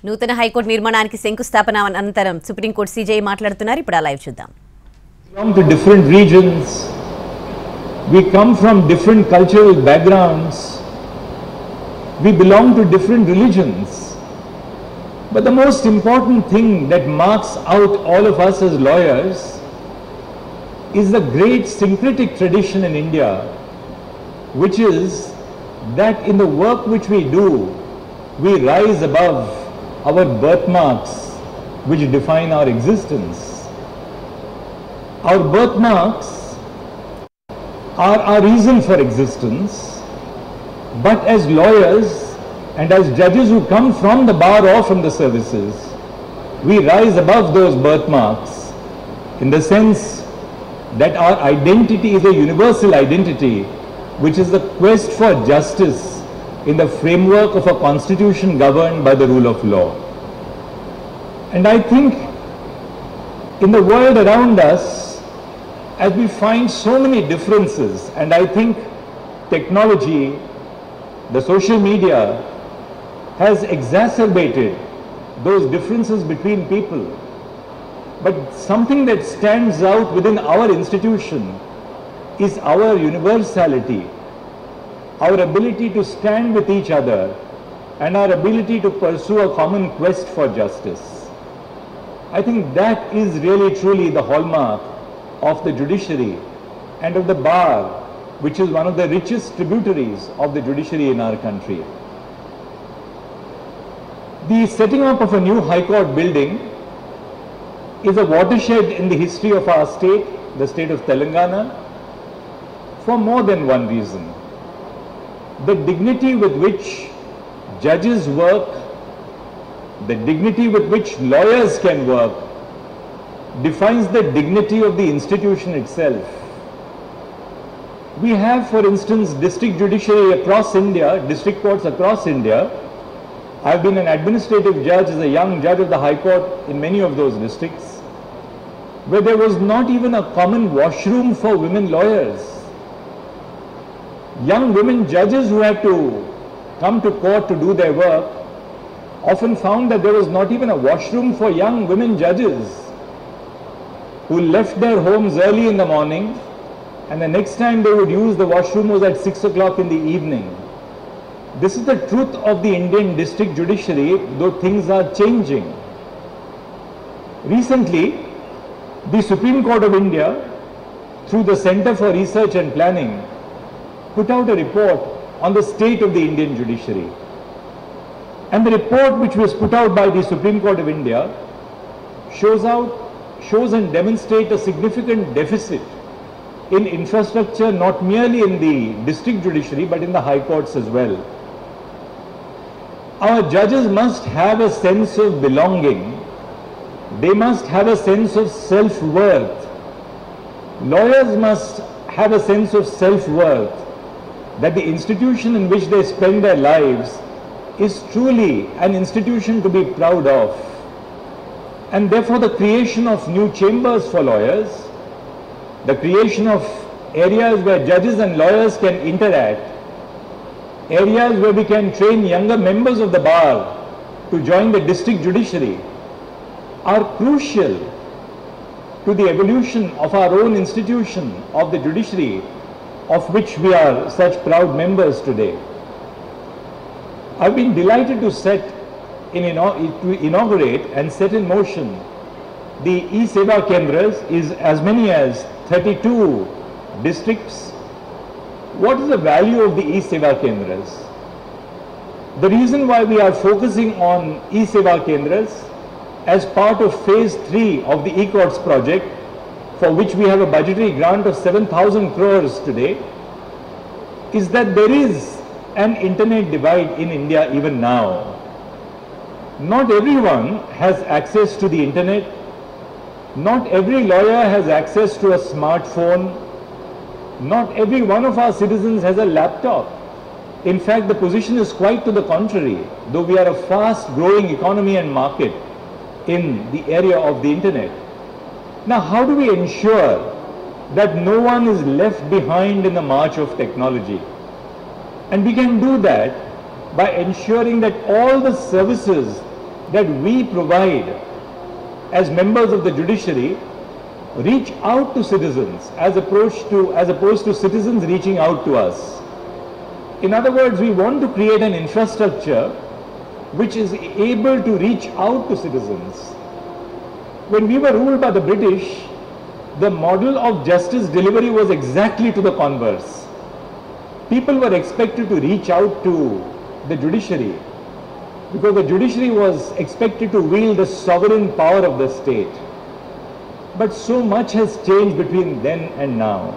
నూతన హైకోర్టు నిర్మాణానికి శంకుస్థాపన అనంతరం సుప్రీంకోర్టు సీజే మాట్లాడుతున్నారు. ఇప్పుడు ఆ లైవ్ చూద్దాం. From the different regions, we come from different cultural backgrounds, we belong to different religions, but the most important thing that marks out all of us as lawyers is the great syncretic tradition in India, which is that in the work which we do, we rise above our birthmarks which define our existence. Our birthmarks are our reason for existence, but as lawyers and as judges who come from the bar or from the services, we rise above those birthmarks in the sense that our identity is a universal identity, which is the quest for justice in the framework of a constitution governed by the rule of law. And I think in the world around us, as we find so many differences, and I think technology, the social media, has exacerbated those differences between people. But something that stands out within our institution is our universality, our ability to stand with each other, and our ability to pursue a common quest for justice. I think that is really truly the hallmark of the judiciary and of the bar, which is one of the richest tributaries of the judiciary in our country. The setting up of a new High Court building is a watershed in the history of our state, the state of Telangana, for more than one reason. The dignity with which judges work, the dignity with which lawyers can work, defines the dignity of the institution itself. We have, for instance, district judiciary across India, district courts across India. I've been an administrative judge as a young judge of the High Court in many of those districts, where there was not even a common washroom for women lawyers. Young women judges who had to come to court to do their work often found that there was not even a washroom for young women judges, who left their homes early in the morning and the next time they would use the washroom was at 6 o'clock in the evening. This is the truth of the Indian district judiciary, though things are changing. Recently, the Supreme Court of India, through the Center for Research and Planning, put out a report on the state of the Indian judiciary. And the report which was put out by the Supreme Court of India shows and demonstrates a significant deficit in infrastructure, not merely in the district judiciary, but in the high courts as well. Our judges must have a sense of belonging. They must have a sense of self-worth. Lawyers must have a sense of self-worth, that the institution in which they spend their lives is truly an institution to be proud of. And therefore the creation of new chambers for lawyers, the creation of areas where judges and lawyers can interact, areas where we can train younger members of the bar to join the district judiciary, are crucial to the evolution of our own institution of the judiciary, of which we are such proud members today. I've been delighted to inaugurate and set in motion the e-Seva Kendras is as many as 32 districts. What is the value of the e-Seva Kendras? The reason why we are focusing on e-Seva Kendras as part of phase 3 of the e-courts project, for which we have a budgetary grant of 7,000 crores today, is that there is an internet divide in India even now. Not everyone has access to the internet. Not every lawyer has access to a smartphone. Not every one of our citizens has a laptop. In fact, the position is quite to the contrary, though we are a fast growing economy and market in the area of the internet. Now, how do we ensure that no one is left behind in the march of technology? And we can do that by ensuring that all the services that we provide as members of the judiciary reach out to citizens as opposed to citizens reaching out to us. In other words, we want to create an infrastructure which is able to reach out to citizens. When we were ruled by the British, the model of justice delivery was exactly to the converse. People were expected to reach out to the judiciary because the judiciary was expected to wield the sovereign power of the state. But so much has changed between then and now.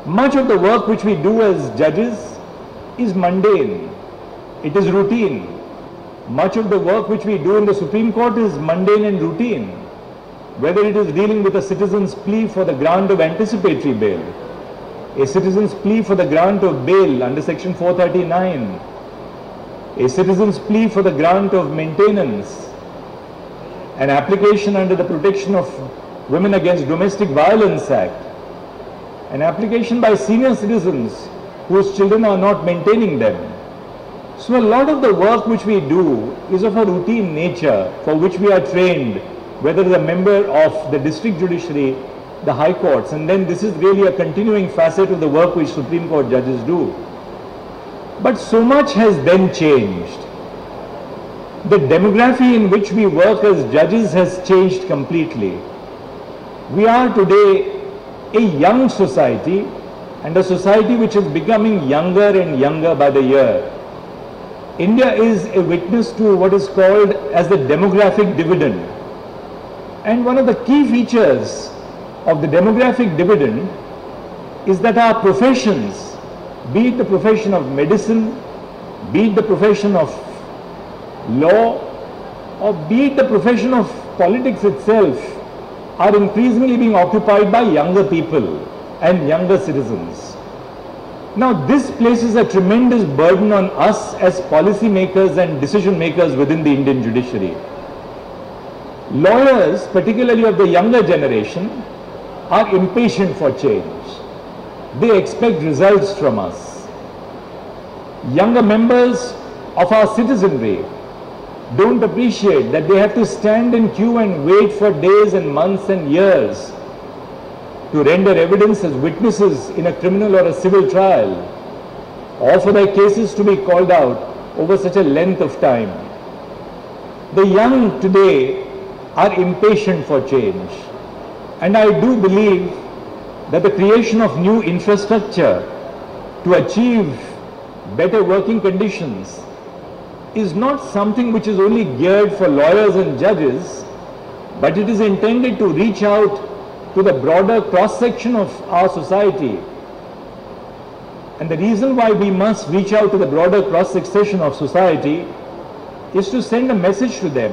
Much of the work which we do as judges is mundane. It is routine. Much of the work which we do in the Supreme Court is mundane and routine. Whether it is dealing with a citizen's plea for the grant of anticipatory bail, a citizen's plea for the grant of bail under Section 439, a citizen's plea for the grant of maintenance, an application under the Protection of Women Against Domestic Violence Act, an application by senior citizens whose children are not maintaining them. So a lot of the work which we do is of a routine nature for which we are trained, whether as a member of the district judiciary, the high courts, and then this is really a continuing facet of the work which Supreme Court judges do. But so much has then changed. The demography in which we work as judges has changed completely. We are today a young society, and a society which is becoming younger and younger by the year. India is a witness to what is called as the demographic dividend. And one of the key features of the demographic dividend is that our professions, be it the profession of medicine, be it the profession of law, or be it the profession of politics itself, are increasingly being occupied by younger people and younger citizens. Now this places a tremendous burden on us as policy makers and decision makers within the Indian judiciary. Lawyers, particularly of the younger generation, are impatient for change. They expect results from us. Younger members of our citizenry don't appreciate that they have to stand in queue and wait for days and months and years to render evidence as witnesses in a criminal or a civil trial, or for their cases to be called out over such a length of time. The young today are impatient for change, and I do believe that the creation of new infrastructure to achieve better working conditions is not something which is only geared for lawyers and judges, but it is intended to reach out to the broader cross-section of our society. And the reason why we must reach out to the broader cross-section of society is to send a message to them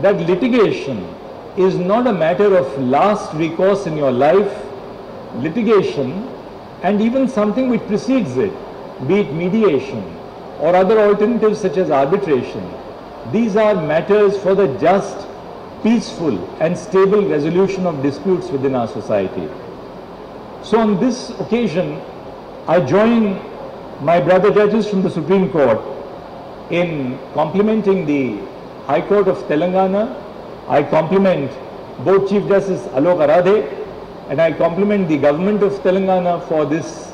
that litigation is not a matter of last recourse in your life. Litigation, and even something which precedes it, be it mediation or other alternatives such as arbitration, these are matters for the just, peaceful and stable resolution of disputes within our society. So on this occasion, I join my brother judges from the Supreme Court in complimenting the High Court of Telangana. I compliment both Chief Justice Alok Aradhe, and I compliment the government of Telangana for this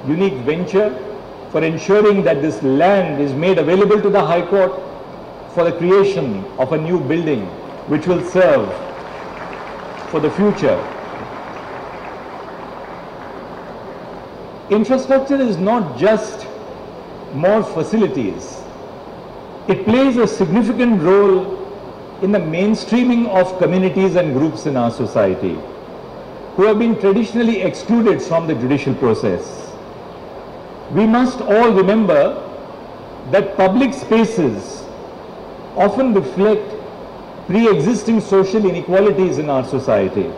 unique venture, for ensuring that this land is made available to the High Court for the creation of a new building which will serve for the future. Infrastructure is not just more facilities. It plays a significant role in the mainstreaming of communities and groups in our society who have been traditionally excluded from the judicial process. We must all remember that public spaces often reflect pre-existing social inequalities in our society.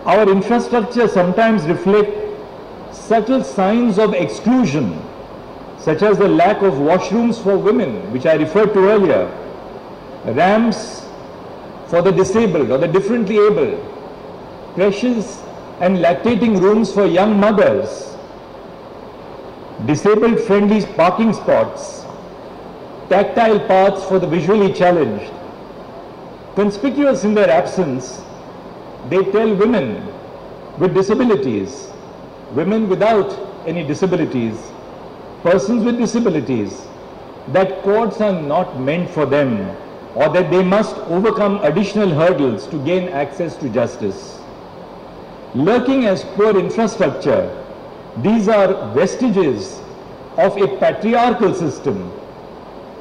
Our infrastructure sometimes reflects subtle signs of exclusion, such as the lack of washrooms for women, which I referred to earlier, ramps for the disabled or the differently abled, creches and lactating rooms for young mothers, disabled-friendly parking spots, tactile paths for the visually challenged. Conspicuous in their absence, they tell women with disabilities, women without any disabilities, persons with disabilities, that courts are not meant for them, or that they must overcome additional hurdles to gain access to justice. Lurking as poor infrastructure, these are vestiges of a patriarchal system,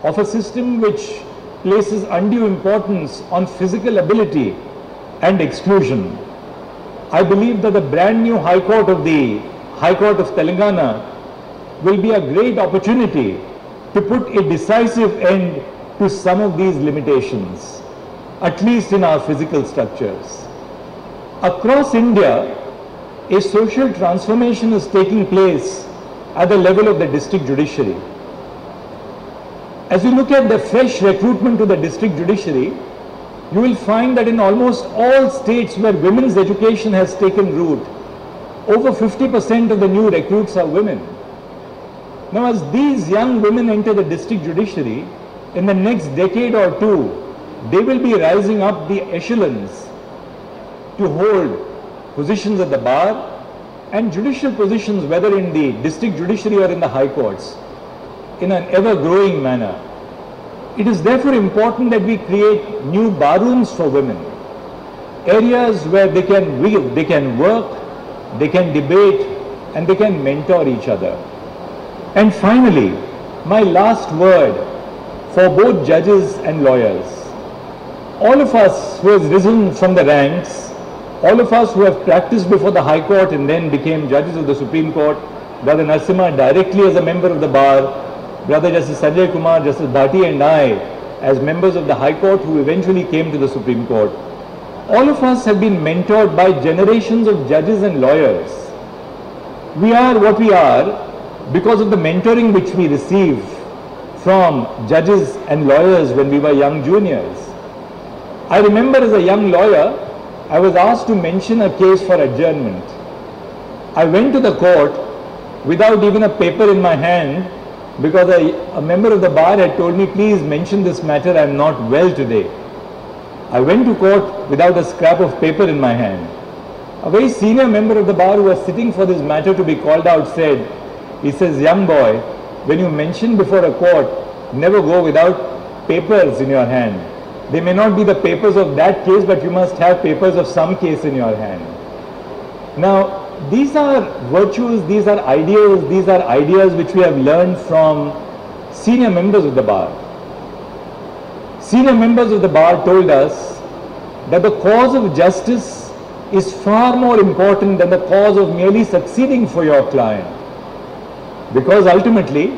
of a system which places undue importance on physical ability and exclusion. I believe that the brand new High Court of Telangana will be a great opportunity to put a decisive end to some of these limitations, at least in our physical structures. Across India, a social transformation is taking place at the level of the district judiciary. As you look at the fresh recruitment to the district judiciary, you will find that in almost all states where women's education has taken root, over 50% of the new recruits are women. Now, as these young women enter the district judiciary, in the next decade or two, they will be rising up the echelons to hold positions at the bar and judicial positions, whether in the district judiciary or in the high courts, in an ever-growing manner. It is therefore important that we create new bar rooms for women, areas where they can work, they can debate, and they can mentor each other. And finally, my last word for both judges and lawyers. All of us who have risen from the ranks, all of us who have practiced before the High Court and then became judges of the Supreme Court, Brother Narasimha directly as a member of the bar, Brother Justice Sanjay Kumar, Justice Bhatti and I as members of the High Court who eventually came to the Supreme Court, all of us have been mentored by generations of judges and lawyers. We are what we are because of the mentoring which we received from judges and lawyers when we were young juniors. I remember as a young lawyer, I was asked to mention a case for adjournment. I went to the court without even a paper in my hand because a member of the bar had told me, please mention this matter, I am not well today. I went to court without a scrap of paper in my hand. A very senior member of the bar who was sitting for this matter to be called out said, he says, young boy, when you mention before a court, never go without papers in your hand. They may not be the papers of that case, but you must have papers of some case in your hand. Now, these are virtues, these are ideas which we have learned from senior members of the bar. Senior members of the bar told us that the cause of justice is far more important than the cause of merely succeeding for your client. Because ultimately,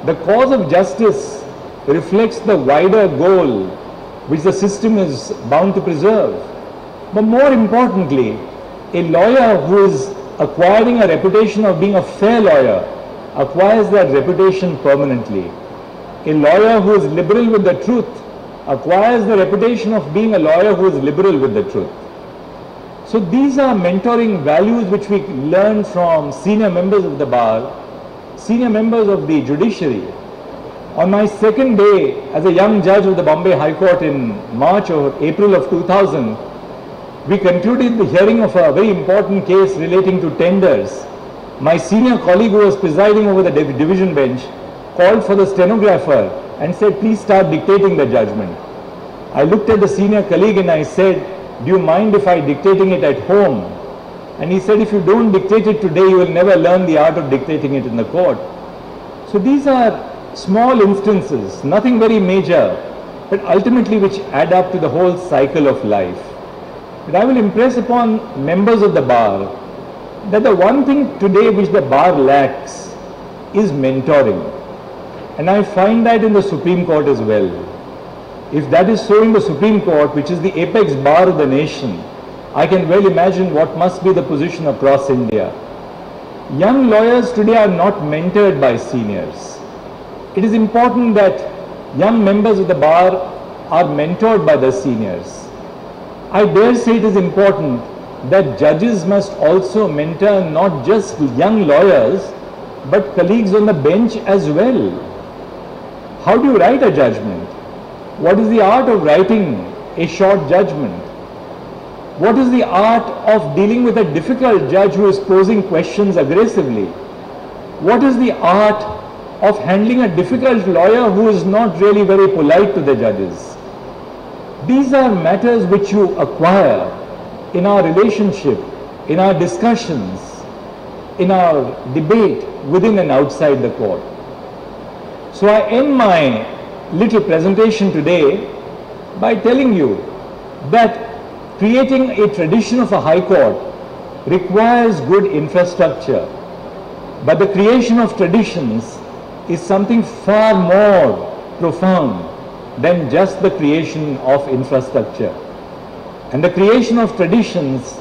the cause of justice reflects the wider goal which the system is bound to preserve. But more importantly, a lawyer who is acquiring a reputation of being a fair lawyer acquires that reputation permanently. A lawyer who is liberal with the truth acquires the reputation of being a lawyer who is liberal with the truth. So these are mentoring values which we learn from senior members of the bar, senior members of the judiciary. On my second day as a young judge of the Bombay High Court in March or April of 2000, we concluded the hearing of a very important case relating to tenders. My senior colleague who was presiding over the division bench called for the stenographer and said, please start dictating the judgment. I looked at the senior colleague and I said, do you mind if I dictating it at home? And he said, if you don't dictate it today, you will never learn the art of dictating it in the court. So these are small instances, nothing very major, but ultimately which add up to the whole cycle of life. But I will impress upon members of the bar that the one thing today which the bar lacks is mentoring. And I find that in the Supreme Court as well. If that is so in the Supreme Court, which is the apex bar of the nation, I can well imagine what must be the position across India. Young lawyers today are not mentored by seniors. It is important that young members of the bar are mentored by the seniors. I dare say it is important that judges must also mentor not just young lawyers, but colleagues on the bench as well. How do you write a judgment? What is the art of writing a short judgment? What is the art of dealing with a difficult judge who is posing questions aggressively? What is the art of handling a difficult lawyer who is not really very polite to the judges? These are matters which you acquire in our relationship, in our discussions, in our debate within and outside the court. So I end my little presentation today by telling you that creating a tradition of a high court requires good infrastructure, but the creation of traditions is something far more profound than just the creation of infrastructure. And the creation of traditions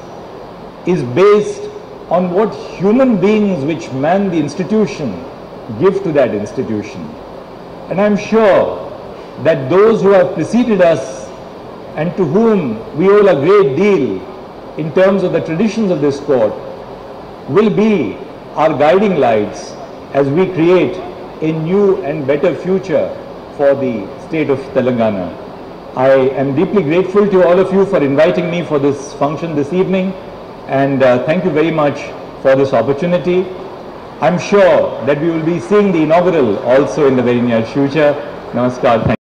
is based on what human beings which man the institution give to that institution. And I'm sure that those who have preceded us and to whom we owe a great deal in terms of the traditions of this court will be our guiding lights as we create a new and better future for the state of Telangana. I am deeply grateful to all of you for inviting me for this function this evening, and thank you very much for this opportunity. I'm sure that we will be seeing the inaugural also in the very near future. Namaskar.